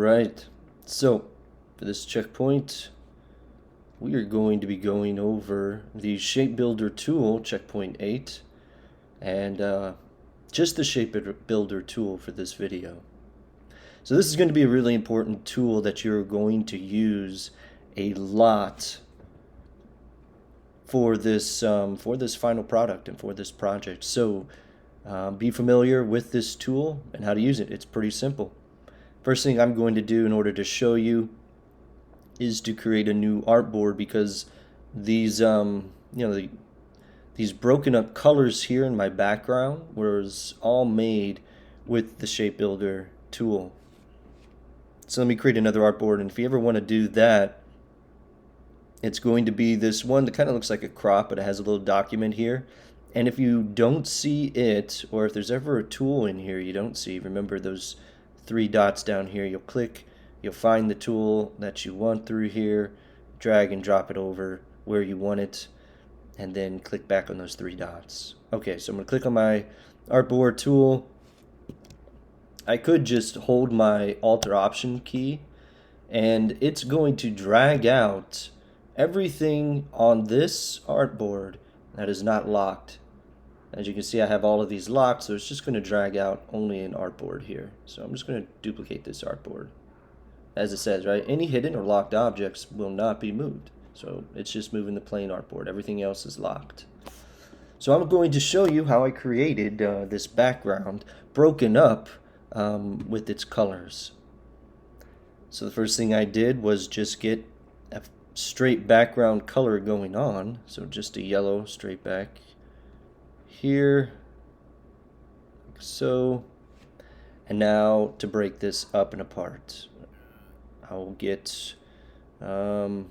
Right, so for this checkpoint, we are going to be going over the Shape Builder tool, checkpoint 8, and just the Shape Builder tool for this video. So this is going to be a really important tool that you're going to use a lot for this final product and for this project. So be familiar with this tool and how to use it. It's pretty simple. First thing I'm going to do in order to show you is to create a new artboard, because these these broken up colors here in my background was all made with the Shape Builder tool. So let me create another artboard, and if you ever want to do that, it's going to be this one that kind of looks like a crop, but it has a little document here. And if you don't see it, or if there's ever a tool in here you don't see, remember those three dots down here. You'll click, you'll find the tool that you want through here, drag and drop it over where you want it, and then click back on those three dots. Okay, so I'm going to click on my artboard tool. I could just hold my Alt or Option key, and it's going to drag out everything on this artboard that is not locked. As you can see, I have all of these locked, so it's just going to drag out only an artboard here. So I'm just going to duplicate this artboard. As it says, right, any hidden or locked objects will not be moved. So it's just moving the plain artboard. Everything else is locked. So I'm going to show you how I created this background broken up with its colors. So the first thing I did was just get a straight background color going on. So just a yellow straight back here, like so. And now to break this up and apart, I'll get I'll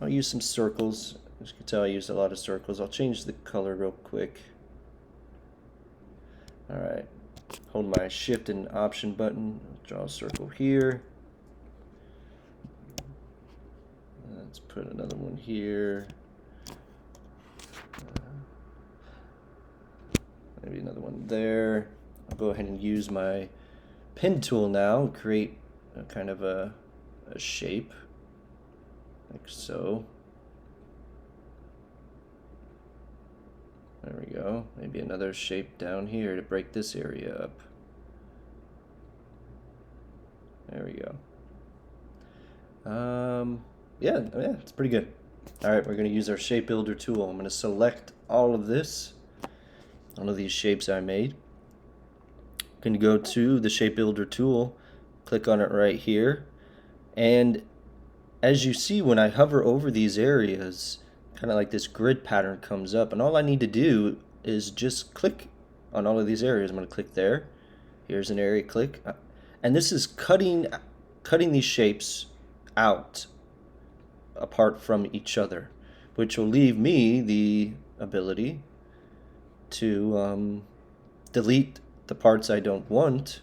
use some circles. As you can tell, I use a lot of circles. I'll change the color real quick. Alright, hold my Shift and Option button, draw a circle here. Let's put another one here. Maybe another one there. I'll go ahead and use my pen tool now and create a kind of a shape, like so. There we go. Maybe another shape down here to break this area up. There we go. Yeah, it's pretty good. Alright, we're going to use our Shape Builder tool. I'm going to select all of this, all of these shapes I made. I'm going to go to the Shape Builder tool, click on it right here, and as you see, when I hover over these areas, kind of like this grid pattern comes up, and all I need to do is just click on all of these areas. I'm going to click there. Here's an area, click, and this is cutting these shapes out apart from each other, which will leave me the ability to delete the parts I don't want,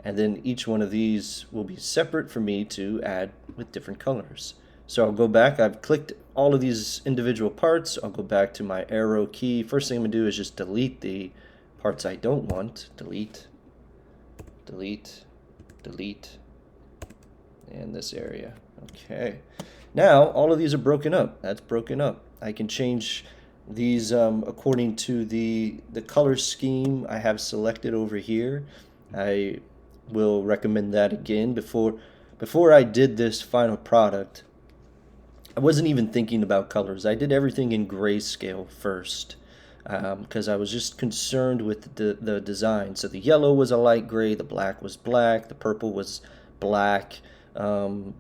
and then each one of these will be separate for me to add with different colors. So I'll go back, I've clicked all of these individual parts, I'll go back to my arrow key. First thing I'm going to do is just delete the parts I don't want. Delete, delete, delete, and this area. Okay. Now all of these are broken up. That's broken up. I can change these according to the color scheme I have selected over here. I will recommend that again. Before I did this final product, I wasn't even thinking about colors. I did everything in grayscale first, because I was just concerned with the design. So the yellow was a light gray, the black was black, the purple was black.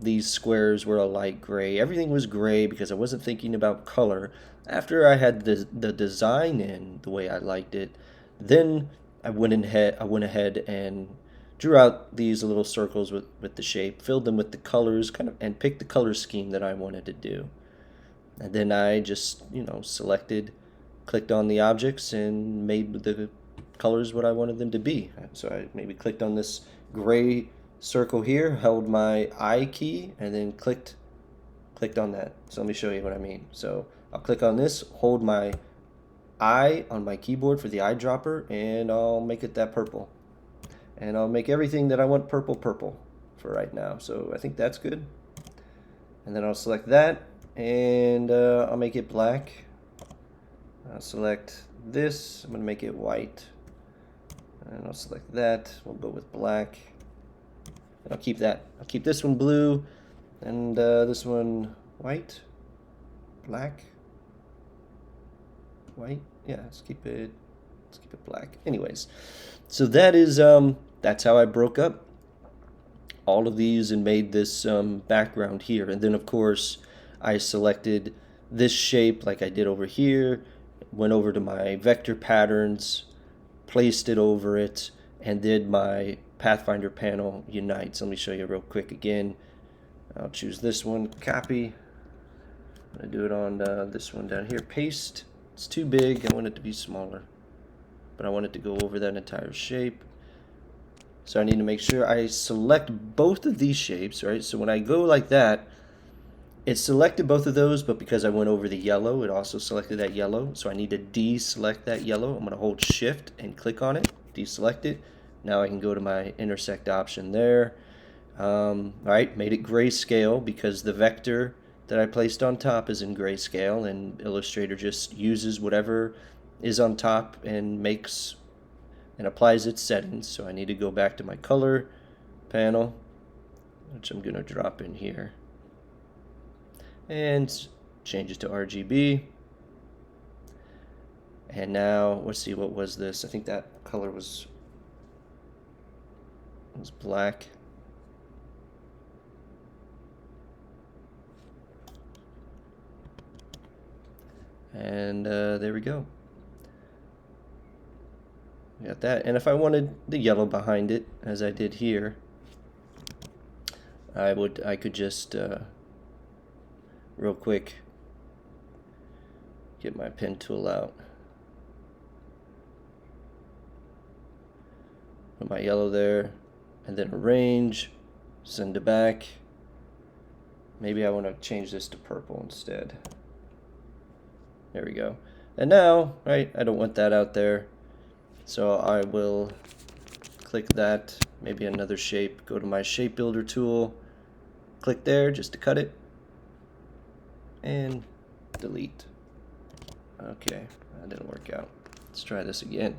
These squares were a light gray. Everything was gray because I wasn't thinking about color. After I had the design in the way I liked it, then I went ahead and drew out these little circles with the shape, filled them with the colors, and picked the color scheme that I wanted to do. And then I just, selected, clicked on the objects, and made the colors what I wanted them to be. So I maybe clicked on this gray circle here, held my I key, and then clicked on that. So let me show you what I mean. So I'll click on this, hold my I on my keyboard for the eyedropper, and I'll make it that purple. And I'll make everything that I want purple, purple. for right now. So I think that's good. And then I'll select that, and I'll make it black. I'll select this, I'm going to make it white. And I'll select that, we'll go with black. And I'll keep that. I'll keep this one blue, and this one white, black, white. Yeah, let's keep it black. Anyways, so that is that's how I broke up all of these and made this background here. And then of course I selected this shape like I did over here, went over to my vector patterns, placed it over it, and did my Pathfinder panel unite. So let me show you real quick again. I'll choose this one, copy. I'm going to do it on this one down here, paste. It's too big, I want it to be smaller, but I want it to go over that entire shape. So I need to make sure I select both of these shapes, right? So when I go like that, it selected both of those, but because I went over the yellow, it also selected that yellow. So I need to deselect that yellow. I'm going to hold shift and click on it, deselect it. Now I can go to my intersect option there. All right, made it grayscale because the vector that I placed on top is in grayscale, and Illustrator just uses whatever is on top and makes and applies its settings. So I need to go back to my color panel, which I'm going to drop in here, and change it to RGB. And now let's see, what was this? I think that color was black. And there we go. Got that. And if I wanted the yellow behind it, as I did here, I could just real quick get my pen tool out, put my yellow there, and then arrange, send it back. Maybe I want to change this to purple instead. There we go. And now, right, I don't want that out there, so I will click that, maybe another shape, go to my shape builder tool, click there just to cut it, and delete. Okay, that didn't work out. Let's try this again.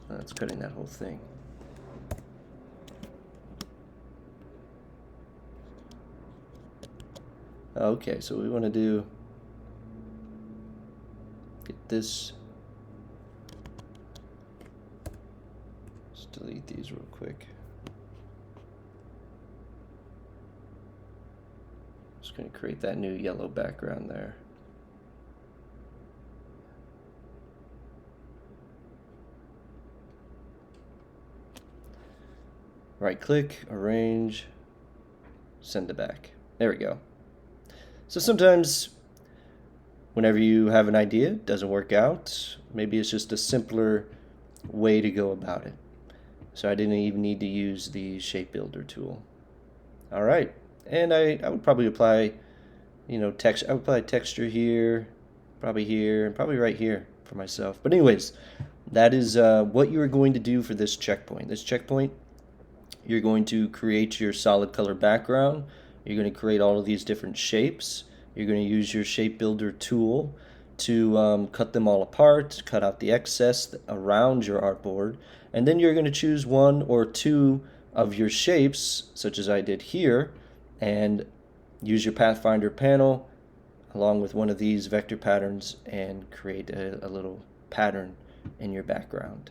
That's cutting that whole thing. Okay, so we want to do, get this, let's delete these real quick. Just going to create that new yellow background there. Right click, arrange, send it back. There we go. So sometimes whenever you have an idea, it doesn't work out, maybe it's just a simpler way to go about it. So I didn't even need to use the shape builder tool. All right, and I would probably apply, you know, text. I would apply texture here, and probably right here for myself. But anyways, that is what you are going to do for this checkpoint. This checkpoint, you're going to create your solid color background. You're going to create all of these different shapes. You're going to use your shape builder tool to cut them all apart, cut out the excess around your artboard, and then you're going to choose one or two of your shapes, such as I did here, and use your Pathfinder panel along with one of these vector patterns and create a little pattern in your background.